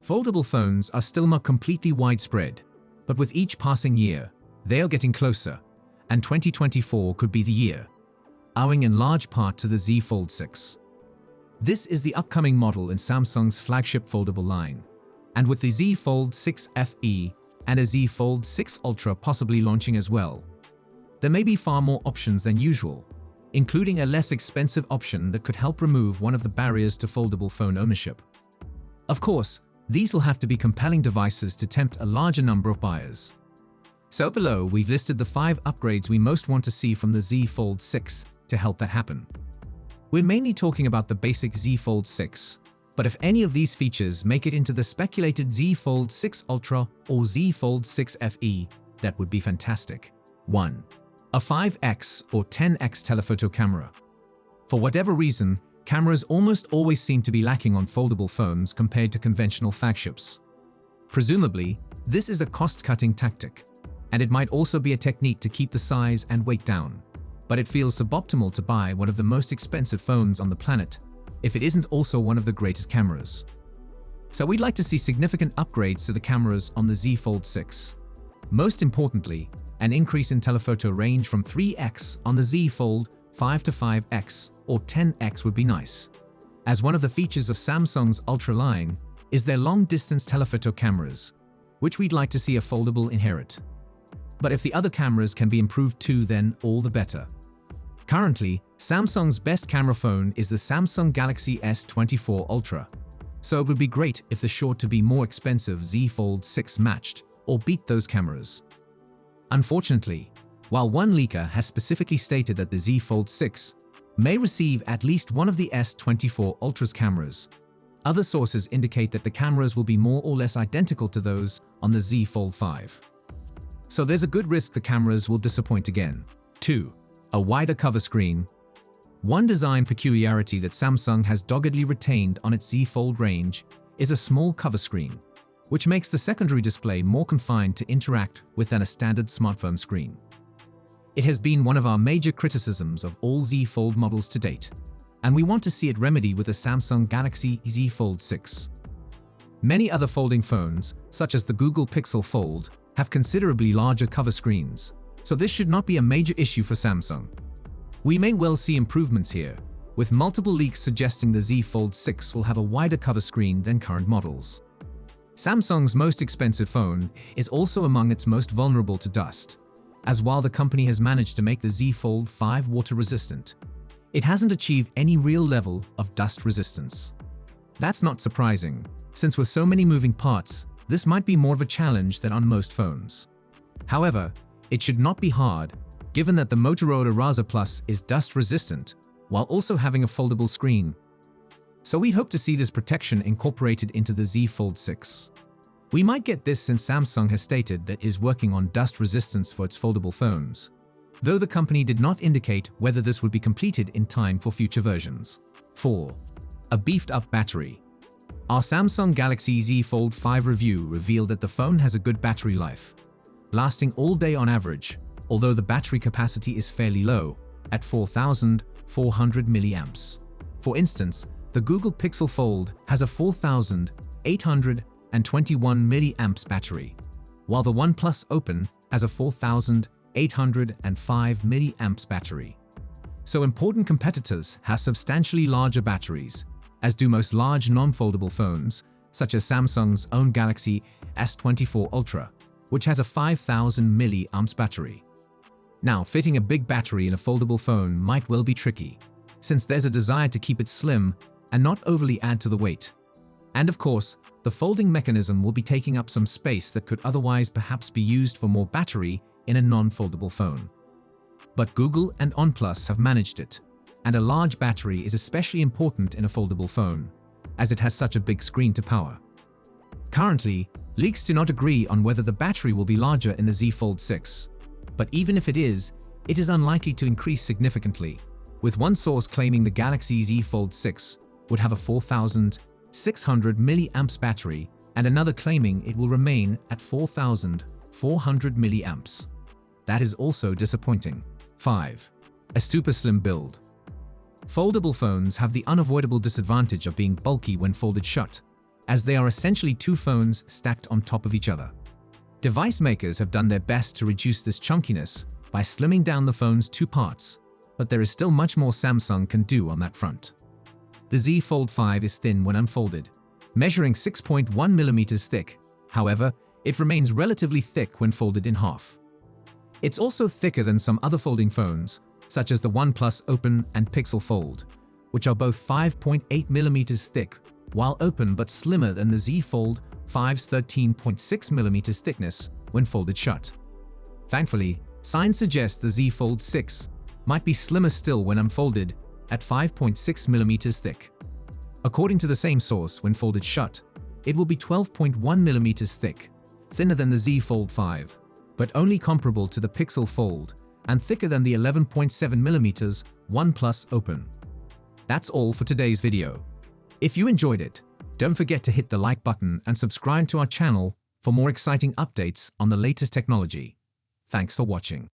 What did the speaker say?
Foldable phones are still not completely widespread, but with each passing year, they are getting closer, and 2024 could be the year, owing in large part to the Z Fold 6. This is the upcoming model in Samsung's flagship foldable line, and with the Z Fold 6 FE and a Z Fold 6 Ultra possibly launching as well, there may be far more options than usual, including a less expensive option that could help remove one of the barriers to foldable phone ownership. Of course, these will have to be compelling devices to tempt a larger number of buyers. So below, we've listed the 5 upgrades we most want to see from the Z Fold 6 to help that happen. We're mainly talking about the basic Z Fold 6, but if any of these features make it into the speculated Z Fold 6 Ultra or Z Fold 6 FE, that would be fantastic. 1. A 5x or 10x telephoto camera. For whatever reason, cameras almost always seem to be lacking on foldable phones compared to conventional flagships. Presumably, this is a cost-cutting tactic, and it might also be a technique to keep the size and weight down, but it feels suboptimal to buy one of the most expensive phones on the planet if it isn't also one of the greatest cameras. So we'd like to see significant upgrades to the cameras on the Z Fold 6. Most importantly, an increase in telephoto range from 3x on the Z Fold 5 to 5x or 10x would be nice, as one of the features of Samsung's Ultra line is their long-distance telephoto cameras, which we'd like to see a foldable inherit. But if the other cameras can be improved too, then all the better. Currently, Samsung's best camera phone is the Samsung Galaxy S24 Ultra, so it would be great if the sure-to-be more expensive Z Fold 6 matched or beat those cameras. Unfortunately, while one leaker has specifically stated that the Z Fold 6 may receive at least one of the S24 Ultra's cameras, other sources indicate that the cameras will be more or less identical to those on the Z Fold 5. So there's a good risk the cameras will disappoint again. 2. A wider cover screen. One design peculiarity that Samsung has doggedly retained on its Z Fold range is a small cover screen, which makes the secondary display more confined to interact with than a standard smartphone screen. It has been one of our major criticisms of all Z Fold models to date, and we want to see it remedied with the Samsung Galaxy Z Fold 6. Many other folding phones, such as the Google Pixel Fold, have considerably larger cover screens, so this should not be a major issue for Samsung. We may well see improvements here, with multiple leaks suggesting the Z Fold 6 will have a wider cover screen than current models. Samsung's most expensive phone is also among its most vulnerable to dust, as while the company has managed to make the Z Fold 5 water resistant, it hasn't achieved any real level of dust resistance. That's not surprising, since with so many moving parts, this might be more of a challenge than on most phones. However, it should not be hard, given that the Motorola Razr Plus is dust resistant, while also having a foldable screen. So we hope to see this protection incorporated into the Z Fold 6. We might get this since Samsung has stated that it is working on dust resistance for its foldable phones, though the company did not indicate whether this would be completed in time for future versions. 4. A beefed-up battery. Our Samsung Galaxy Z Fold 5 review revealed that the phone has a good battery life, lasting all day on average, although the battery capacity is fairly low, at 4,400 mAh. For instance, the Google Pixel Fold has a 4,821 mAh battery, while the OnePlus Open has a 4,805 mAh battery. So important competitors have substantially larger batteries, as do most large non-foldable phones, such as Samsung's own Galaxy S24 Ultra, which has a 5,000 mAh battery. Now, fitting a big battery in a foldable phone might well be tricky, since there's a desire to keep it slim and not overly add to the weight. And of course, the folding mechanism will be taking up some space that could otherwise perhaps be used for more battery in a non-foldable phone. But Google and OnePlus have managed it, and a large battery is especially important in a foldable phone, as it has such a big screen to power. Currently, leaks do not agree on whether the battery will be larger in the Z Fold 6, but even if it is unlikely to increase significantly, with one source claiming the Galaxy Z Fold 6 would have a 4,600 mAh battery and another claiming it will remain at 4,400 mAh. That is also disappointing. 5. A super slim build. Foldable phones have the unavoidable disadvantage of being bulky when folded shut, as they are essentially two phones stacked on top of each other. Device makers have done their best to reduce this chunkiness by slimming down the phone's two parts, but there is still much more Samsung can do on that front. The Z Fold 5 is thin when unfolded, measuring 6.1 mm thick. However, it remains relatively thick when folded in half. It's also thicker than some other folding phones, such as the OnePlus Open and Pixel Fold, which are both 5.8 mm thick, while open but slimmer than the Z Fold 5's 13.6 mm thickness when folded shut. Thankfully, signs suggest the Z Fold 6 might be slimmer still when unfolded at 5.6 mm thick. According to the same source, when folded shut, it will be 12.1 mm thick, thinner than the Z Fold 5, but only comparable to the Pixel Fold and thicker than the 11.7 mm OnePlus Open. That's all for today's video. If you enjoyed it, don't forget to hit the like button and subscribe to our channel for more exciting updates on the latest technology. Thanks for watching.